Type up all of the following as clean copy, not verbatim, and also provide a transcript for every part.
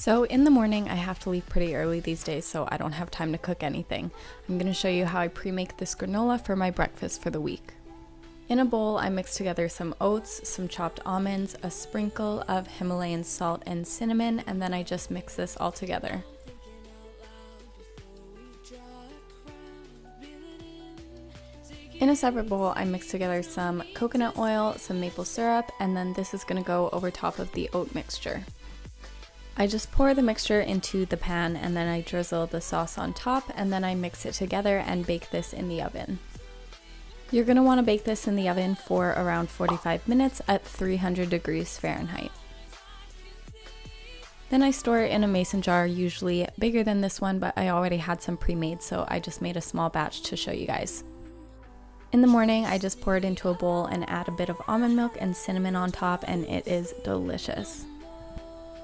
So in the morning, I have to leave pretty early these days, so I don't have time to cook anything. I'm going to show you how I pre-make this granola for my breakfast for the week. In a bowl, I mix together some oats, some chopped almonds, a sprinkle of Himalayan salt and cinnamon, and then I just mix this all together. In a separate bowl, I mix together some coconut oil, some maple syrup, and then this is going to go over top of the oat mixture. I just pour the mixture into the pan and then I drizzle the sauce on top, and then I mix it together and bake this in the oven. You're going to want to bake this in the oven for around 45 minutes at 300 degrees Fahrenheit. Then I store it in a mason jar, usually bigger than this one, but I already had some pre-made, so I just made a small batch to show you guys. In the morning, I just pour it into a bowl and add a bit of almond milk and cinnamon on top, and it is delicious.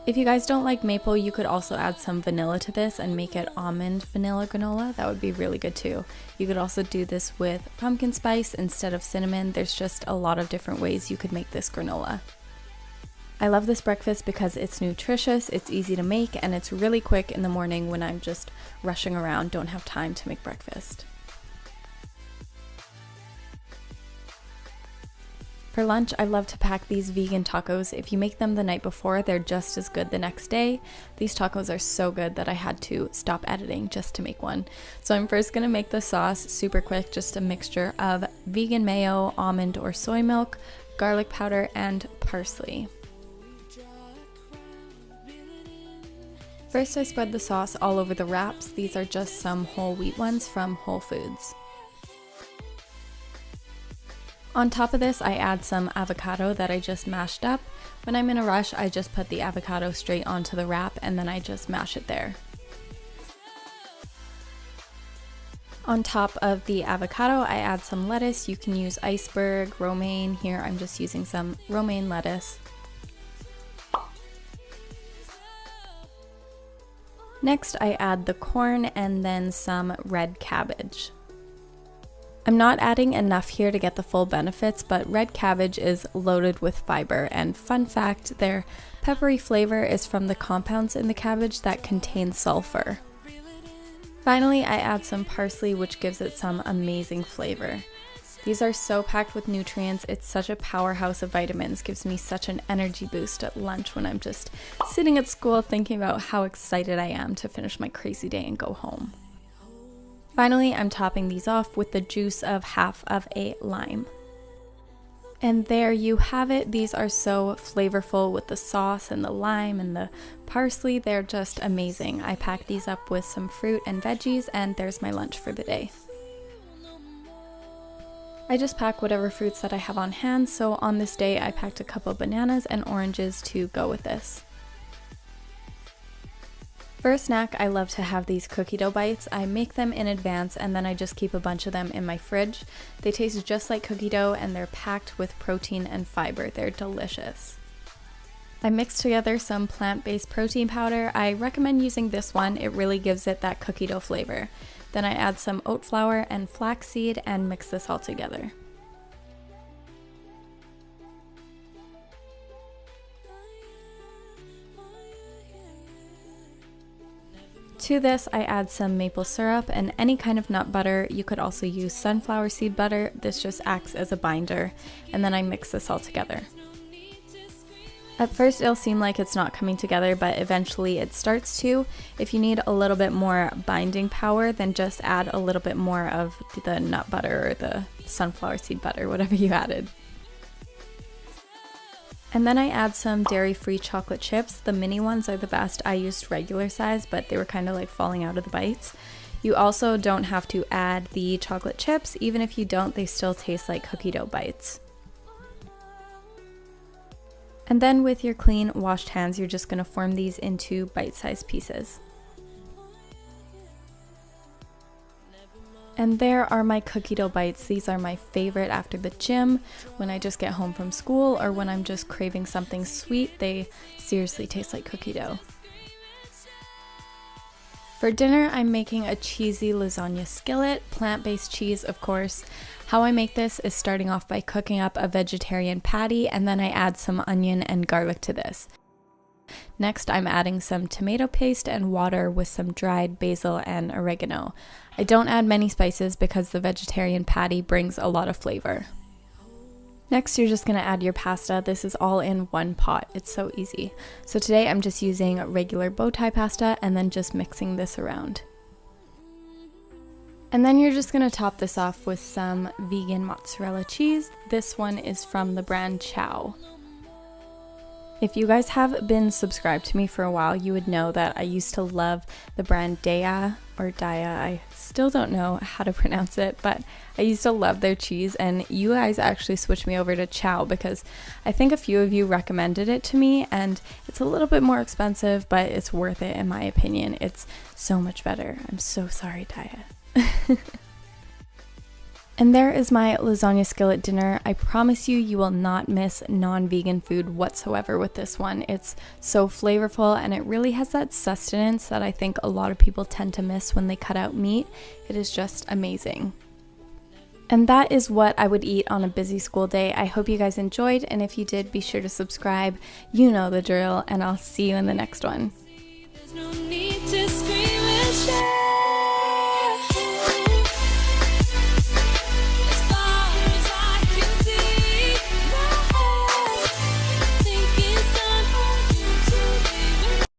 If you guys don't like maple, you could also add some vanilla to this and make it almond vanilla granola. That would be really good too. You could also do this with pumpkin spice instead of cinnamon. There's just a lot of different ways you could make this granola. I love this breakfast because it's nutritious, it's easy to make, and it's really quick in the morning when I'm just rushing around, don't have time to make breakfast. For lunch, I love to pack these vegan tacos. If you make them the night before, they're just as good the next day. These tacos are so good that I had to stop editing just to make one. So I'm first going to make the sauce super quick, just a mixture of vegan mayo, almond or soy milk, garlic powder, and parsley. First, I spread the sauce all over the wraps. These are just some whole wheat ones from Whole Foods. On top of this, I add some avocado that I just mashed up. When I'm in a rush, I just put the avocado straight onto the wrap and then I just mash it there. On top of the avocado, I add some lettuce. You can use iceberg, romaine. Here I'm just using some romaine lettuce. Next, I add the corn and then some red cabbage. I'm not adding enough here to get the full benefits, but red cabbage is loaded with fiber, and fun fact, their peppery flavor is from the compounds in the cabbage that contain sulfur. Finally, I add some parsley, which gives it some amazing flavor. These are so packed with nutrients, it's such a powerhouse of vitamins, gives me such an energy boost at lunch when I'm just sitting at school thinking about how excited I am to finish my crazy day and go home. Finally, I'm topping these off with the juice of half of a lime. And there you have it. These are so flavorful with the sauce and the lime and the parsley. They're just amazing. I packed these up with some fruit and veggies, and there's my lunch for the day. I just pack whatever fruits that I have on hand, so on this day I packed a couple bananas and oranges to go with this. For a snack, I love to have these cookie dough bites. I make them in advance and then I just keep a bunch of them in my fridge. They taste just like cookie dough and they're packed with protein and fiber. They're delicious. I mixed together some plant-based protein powder. I recommend using this one. It really gives it that cookie dough flavor. Then I add some oat flour and flaxseed and mix this all together. To this, I add some maple syrup and any kind of nut butter. You could also use sunflower seed butter. This just acts as a binder. And then I mix this all together. At first, it'll seem like it's not coming together, but eventually it starts to. If you need a little bit more binding power, then just add a little bit more of the nut butter or the sunflower seed butter, whatever you added. And then I add some dairy-free chocolate chips. The mini ones are the best. I used regular size, but they were kind of like falling out of the bites. You also don't have to add the chocolate chips. Even if you don't, they still taste like cookie dough bites. And then with your clean, washed hands, you're just going to form these into bite-sized pieces. And there are my cookie dough bites. These are my favorite after the gym, when I just get home from school, or when I'm just craving something sweet. They seriously taste like cookie dough. For dinner, I'm making a cheesy lasagna skillet, plant-based cheese, of course. How I make this is starting off by cooking up a vegetarian patty, and then I add some onion and garlic to this. Next, I'm adding some tomato paste and water with some dried basil and oregano. I don't add many spices because the vegetarian patty brings a lot of flavor. Next, you're just going to add your pasta. This is all in one pot. It's so easy. So today I'm just using regular bow tie pasta and then just mixing this around. And then you're just going to top this off with some vegan mozzarella cheese. This one is from the brand Chow. If you guys have been subscribed to me for a while, you would know that I used to love the brand Daiya or Daiya. I still don't know how to pronounce it, but I used to love their cheese, and you guys actually switched me over to Chow because I think a few of you recommended it to me, and it's a little bit more expensive, but it's worth it in my opinion. It's so much better. I'm so sorry, Daiya. And there is my lasagna skillet dinner. I promise you, you will not miss non-vegan food whatsoever with this one. It's so flavorful and it really has that sustenance that I think a lot of people tend to miss when they cut out meat. It is just amazing. And that is what I would eat on a busy school day. I hope you guys enjoyed, and if you did, be sure to subscribe. You know the drill, and I'll see you in the next one.